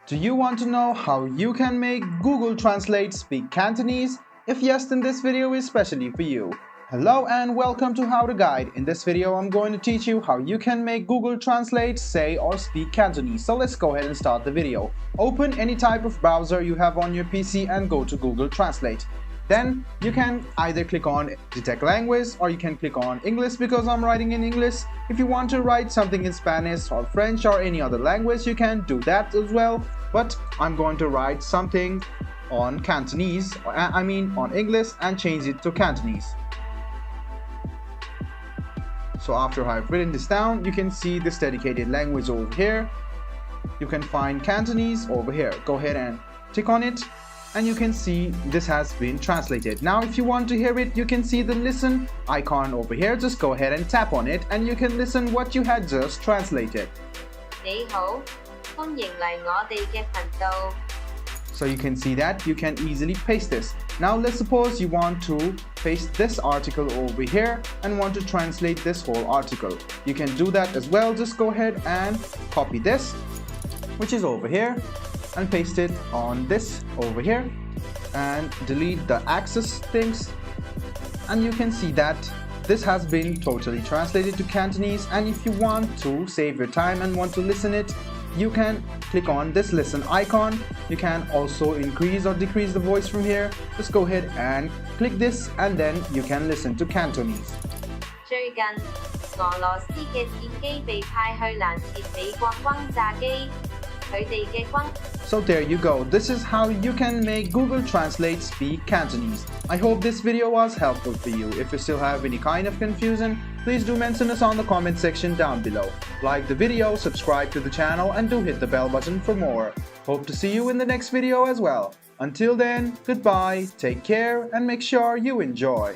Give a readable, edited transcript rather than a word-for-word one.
Do you want to know how you can make Google Translate speak Cantonese? If yes, then this video is specially for you. Hello and welcome to How to Guide. In this video, I'm going to teach you how you can make Google Translate say or speak Cantonese. So let's go ahead and start the video. Open any type of browser you have on your PC and go to Google Translate. Then you can either click on detect language or you can click on English because I'm writing in English. If you want to write something in Spanish or French or any other language, you can do that as well. But I'm going to write something on Cantonese, on English, and change it to Cantonese. So after I've written this down, you can see this dedicated language over here. You can find Cantonese over here. Go ahead and click on it. And you can see this has been translated. Now if you want to hear it, you can see the listen icon over here. Just go ahead and tap on it and you can listen what you had just translated. 你好，歡迎嚟我哋嘅頻道。 So you can see that you can easily paste this. Now let's suppose you want to paste this article over here and want to translate this whole article. You can do that as well. Just go ahead and copy this, which is over here, and paste it on this over here and delete the axis things, and you can see that this has been totally translated to Cantonese. And if you want to save your time and want to listen it, you can click on this listen icon. You can also increase or decrease the voice from here. Just go ahead and click this and then you can listen to Cantonese. 最近，俄羅斯嘅戰機被派去攔截美國轟炸機，佢哋嘅轟。 So there you go. This is how you can make Google Translate speak Cantonese. I hope this video was helpful for you. If you still have any kind of confusion, please do mention us on the comment section down below. Like the video, subscribe to the channel, and do hit the bell button for more. Hope to see you in the next video as well. Until then, goodbye, take care, and make sure you enjoy.